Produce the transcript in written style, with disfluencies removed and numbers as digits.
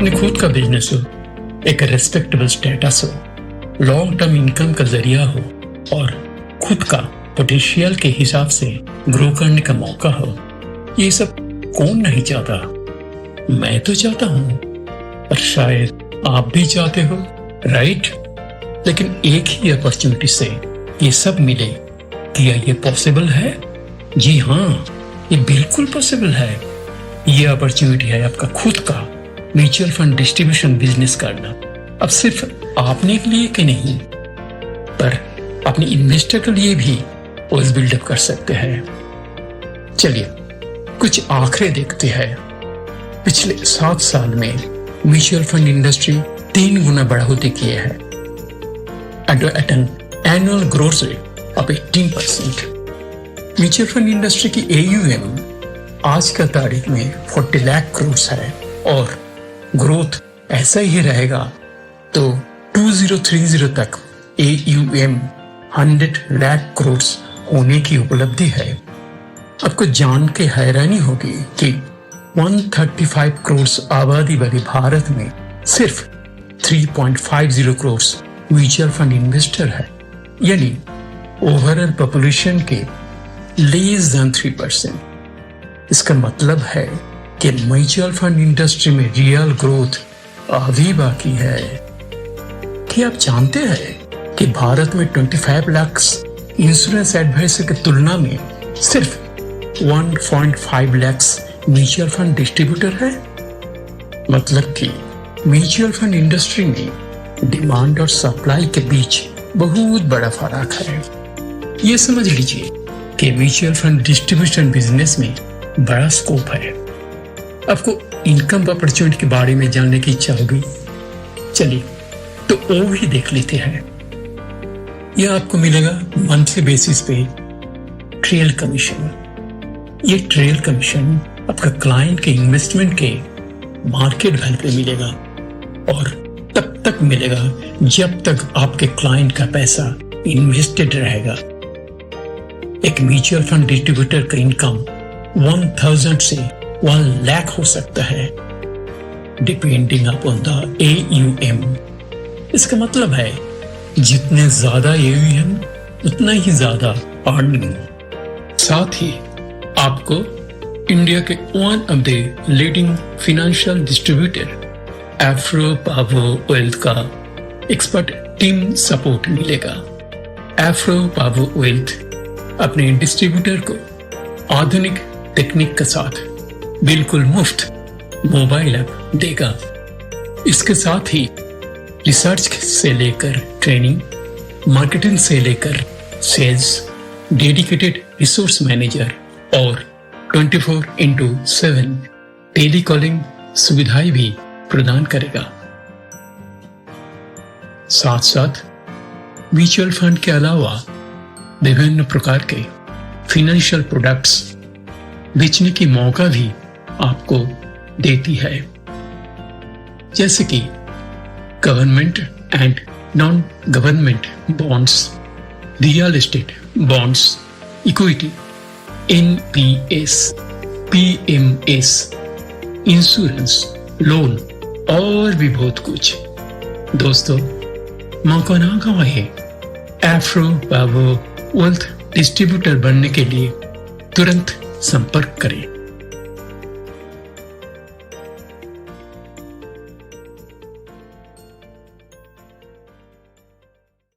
अपने खुद का बिजनेस हो, एक रेस्पेक्टेबल स्टेटस हो, लॉन्ग टर्म इनकम का जरिया हो और खुद का पोटेंशियल के हिसाब से ग्रो करने का मौका हो, ये सब कौन नहीं चाहता। मैं तो चाहता हूं, और शायद आप भी चाहते हो, राइट? लेकिन एक ही अपॉर्चुनिटी से ये सब मिले, क्या ये पॉसिबल है? जी हाँ, ये बिल्कुल पॉसिबल है। ये अपॉर्चुनिटी है आपका खुद का म्यूचुअल फंड डिस्ट्रीब्यूशन बिजनेस करना। अब सिर्फ आपने के लिए कि नहीं, पर अपने इन्वेस्टर के लिए भी वेल्थ बिल्डअप कर सकते हैं। चलिए कुछ आंकड़े देखते हैं। पिछले 7 साल में म्यूचुअल फंड इंडस्ट्री 3 गुना बढ़ोतरी किए है at an annual growth rate of 18%। Mutual fund industry की AUM आज का तारीख में 40 लाख करोड़ है और ग्रोथ ऐसा ही रहेगा तो 2030 तक AUM 100 लाख करोड़ होने की उपलब्धि है। आपको जान के हैरानी होगी कि 135 करोड़ आबादी वाले भारत में सिर्फ 3.50 करोड़ म्यूचुअल फंड इन्वेस्टर है, यानी ओवरऑल पॉपुलेशन के लेस देन 3%। इसका मतलब है कि म्यूचुअल फंड इंडस्ट्री में रियल ग्रोथ अभी बाकी है। क्या आप जानते हैं कि भारत में 25 लाख इंश्योरेंस एडवाइजर की तुलना में सिर्फ 1.5 लाख म्यूचुअल फंड डिस्ट्रीब्यूटर है? मतलब कि म्यूचुअल फंड इंडस्ट्री में डिमांड और सप्लाई के बीच बहुत बड़ा फर्क है। ये समझ लीजिए कि म्यूचुअल फंड डिस्ट्रीब्यूशन बिजनेस में बड़ा स्कोप है। आपको इनकम अपॉर्चुनिटी के बारे में जानने की इच्छा होगी, चलिए तो वो भी देख लेते हैं। यह आपको मिलेगा मंथली बेसिस पे ट्रेल कमीशन। ये ट्रेल कमीशन आपका क्लाइंट के इन्वेस्टमेंट के मार्केट वैल्यू पे मिलेगा और तब तक मिलेगा जब तक आपके क्लाइंट का पैसा इन्वेस्टेड रहेगा। एक म्यूचुअल फंड डिस्ट्रीब्यूटर का इनकम 1000 से 1 लाख हो सकता है, डिपेंडिंग अपॉन द AUM। इसका मतलब है जितने ज्यादा AUM उतना ही ज्यादा अर्निंग। साथ ही आपको इंडिया के one of the leading financial distributor Afro Paavo wealth का एक्सपर्ट टीम सपोर्ट मिलेगा। एफ्रो पावो वेल्थ अपने डिस्ट्रीब्यूटर को आधुनिक टेक्निक के साथ बिल्कुल मुफ्त मोबाइल ऐप देगा। इसके साथ ही रिसर्च से लेकर ट्रेनिंग, मार्केटिंग से लेकर सेल्स, डेडिकेटेड रिसोर्स मैनेजर और 24/7 टेलीकॉलिंग सुविधाएं भी प्रदान करेगा। साथ साथ म्यूचुअल फंड के अलावा विभिन्न प्रकार के फाइनेंशियल प्रोडक्ट्स बेचने की मौका भी आपको देती है, जैसे कि government and non government bonds, real estate bonds, equity, NPS, PMS, insurance, loan और भी बहुत कुछ। दोस्तों, मौका ना गवाइए। एफ्रो पावो वेल्थ डिस्ट्रीब्यूटर बनने के लिए तुरंत संपर्क करें।